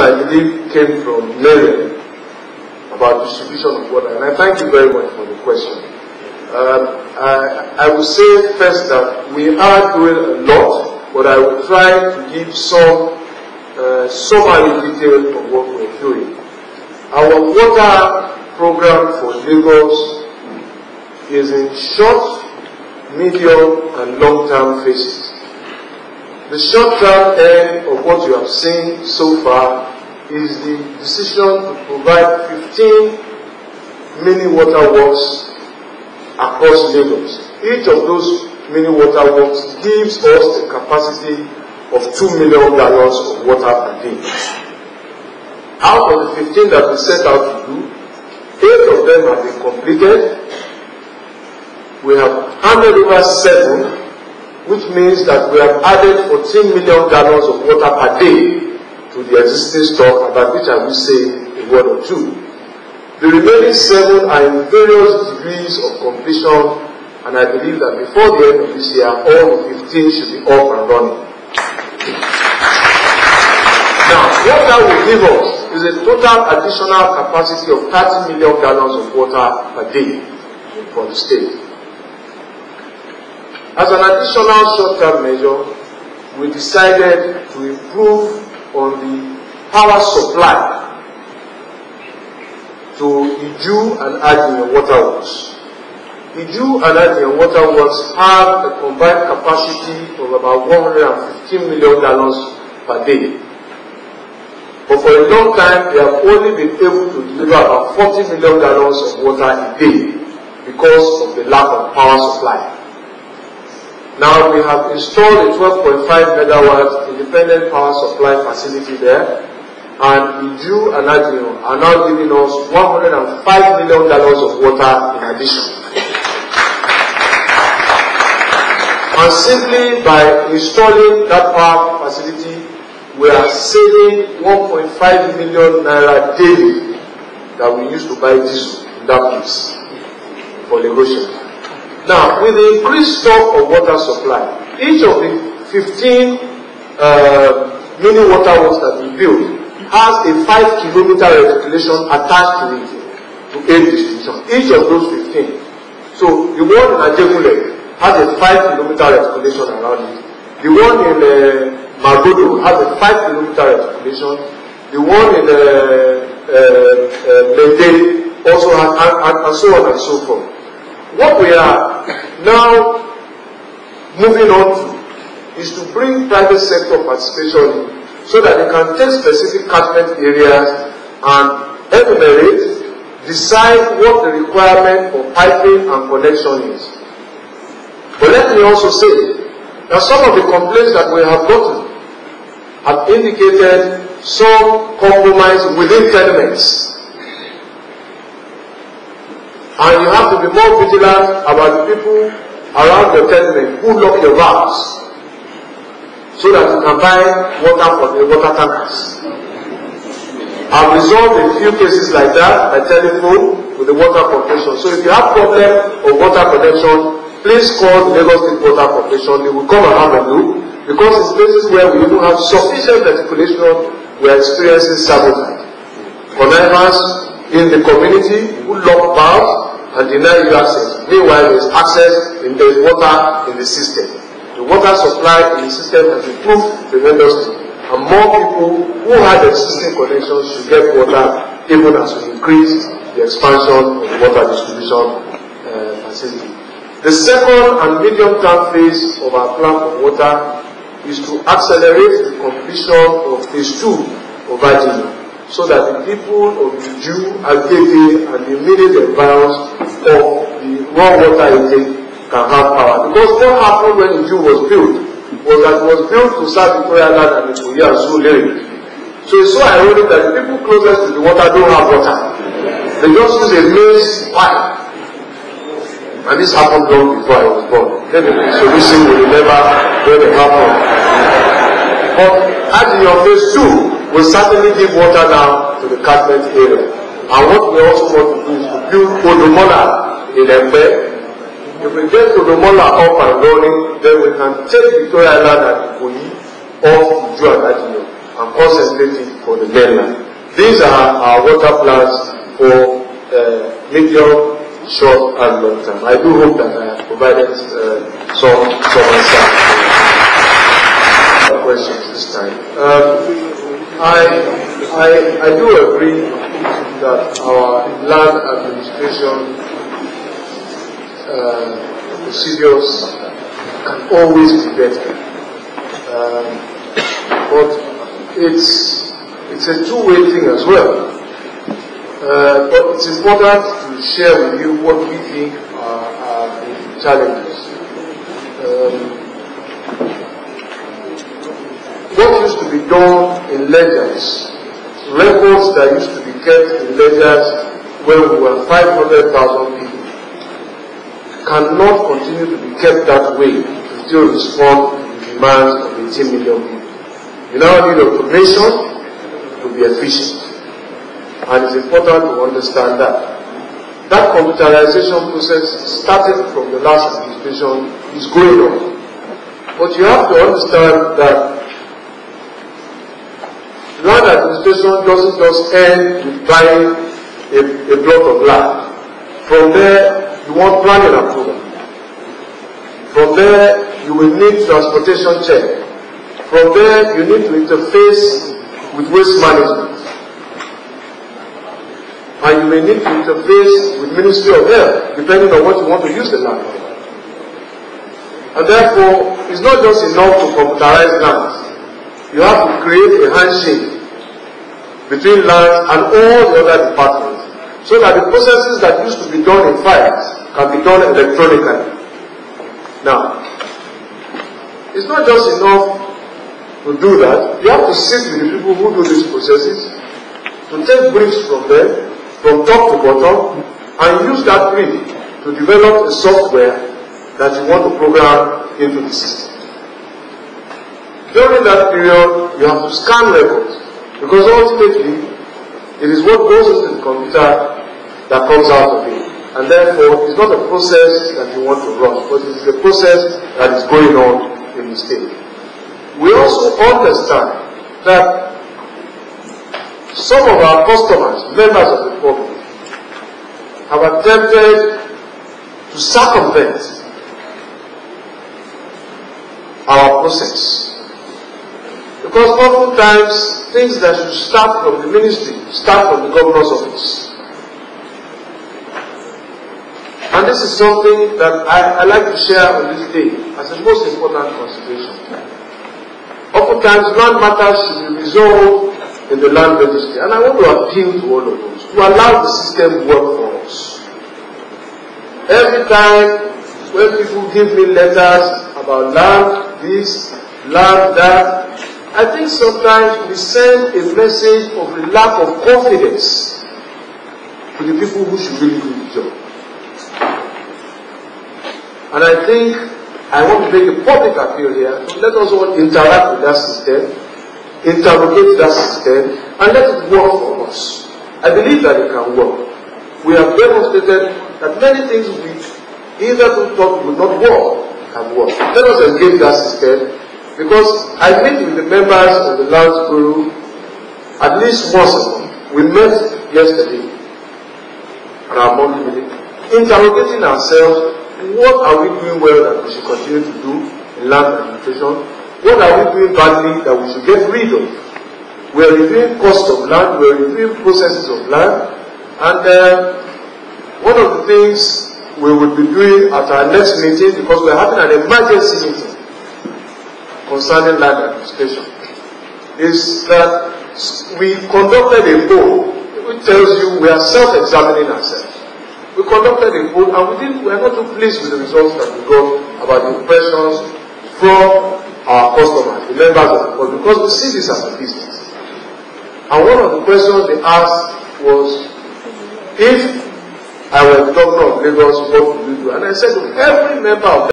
I believe, came from Mary about distribution of water, and I thank you very much for the question. I will say first that we are doing a lot, but I will try to give some summary detail of what we're doing. Our water program for Lagos is in short, medium, and long-term phases. The short-term end of what you have seen so far is the decision to provide 15 mini water works across Lagos. Each of those mini water works gives us the capacity of 2 million gallons of water per day. Out of the 15 that we set out to do, 8 of them have been completed. We have handed over 7, which means that we have added 14 million gallons of water per day to the existing stock, about which I will say a word or two. The remaining 7 are in various degrees of completion, and I believe that before the end of this year, all the 15 should be up and running. Now, what that will give us is a total additional capacity of 30 million gallons of water per day for the state. As an additional short-term measure, we decided to improve on the power supply to Iju and Admian waterworks. Iju and Admian waterworks have a combined capacity of about 115 million gallons per day. But for a long time, they have only been able to deliver about 40 million gallons of water a day because of the lack of power supply. Now we have installed a 12.5 megawatt independent power supply facility there, and Iju and Admian are now giving us 105 million gallons of water in addition. And simply by installing that power facility, we are saving 1.5 million naira daily that we used to buy diesel in that place for Lagosians. Now, with the increased stock of water supply, each of the 15 mini water works that we built has a 5-kilometer reticulation attached to it to aid distribution. Each of those 15. So, the one in Ajegule has a 5-kilometer reticulation around it. The one in Magodo has a 5-kilometer reticulation. The one in Mende also has, and so on and so forth. What we are now moving on to is to bring private sector participation in so that they can take specific catchment areas and enumerate, decide what the requirement for piping and connection is. But let me also say that some of the complaints that we have gotten have indicated some compromise within tenements. And you have to be more vigilant about the people around your tenement who lock your valves so that you can buy water from the water tankers. I've resolved a few cases like that by telephone with the water corporation. So if you have problem of water connection, please call the Lagos State Water Corporation. They will come and have a look, because in places where we don't have sufficient reticulation, we are experiencing sabotage. Connivance in the community who lock valves and deny you access. Meanwhile, there is access and there is water in the system. The water supply in the system has improved tremendously, and more people who had existing connections should get water, even as we increase the expansion of the water distribution facility. The second and medium-term phase of our plan for water is to accelerate the completion of phase 2 of Virginia, so that the people of the Jew, Agege, and the immediate environs of the raw water intake can have power. Because what happened when the Jew was built was that it was built to serve Victoria Land and the Korea and Zulere. So it's so ironic that the people closest to the water don't have water. They just use a maize pipe. And this happened long before I was born. Maybe the solution will never when it happened. But as in your phase 2, we'll certainly give water now to the catchment area. And what we also want to do is to build Odumola in Embe. If we get Odumola up and running, then we can take Victoria Land and Ikoyi off to Iju and Adino and concentrate it for the mainland. These are our water plans for medium, short, and long term. I do hope that I have provided some answer questions this time. I do agree that our land administration procedures can always be better, but it's a two-way thing as well. But it's important to share with you what we think are the challenges. What used to be done in ledgers, records that used to be kept in ledgers when we were 500,000 people, cannot continue to be kept that way to still respond to the demands of 18 million people. You now need automation to be efficient. And it's important to understand that. That computerization process started from the last administration is going on. But you have to understand that land administration doesn't just end with buying a plot of land. From there, you want planning approval. From there, you will need transportation check. From there, you need to interface with waste management. And you may need to interface with Ministry of Health, depending on what you want to use the land for. And therefore, it's not just enough to computerize lands. You have to create a handshake between lands and all the other departments, so that the processes that used to be done in files can be done electronically. Now, it's not just enough to do that. You have to sit with the people who do these processes, to take briefs from them, from top to bottom, and use that brief to develop a software that you want to program into the system. During that period, you have to scan records, because ultimately, it is what goes into the computer that comes out of it. And therefore, it's not a process that you want to run, but it is a process that is going on in the state. We also understand that some of our customers, members of the public, have attempted to circumvent our process. Because oftentimes, things that should start from the ministry start from the governor's office. And this is something that I like to share on this day as the most important consideration. Oftentimes, land matters should be resolved in the land registry. And I want to appeal to all of us to allow the system work for us. Every time when people give me letters about land this, land that, I think sometimes we send a message of a lack of confidence to the people who should really do the job. And I think I want to make a public appeal here. So let us all interact with that system, interrogate that system, and let it work for us. I believe that it can work. We have demonstrated that many things we either thought would not work have worked. Let us engage that system, because I meet with the members of the Land Bureau at least once a month. We met yesterday at our monthly meeting, interrogating ourselves. What are we doing well that we should continue to do in land administration? What are we doing badly that we should get rid of? We are reviewing cost of land, we are reviewing processes of land, and one of the things we will be doing at our next meeting, because we are having an emergency meeting concerning land administration, is that we conducted a poll which tells you we are self-examining ourselves. We conducted a poll and we are not too pleased with the results that we got about the impressions from our customers, the members of the board, because we see this as a business. And one of the questions they asked was, if I were the governor of Lagos, what would you do? And I said to every member of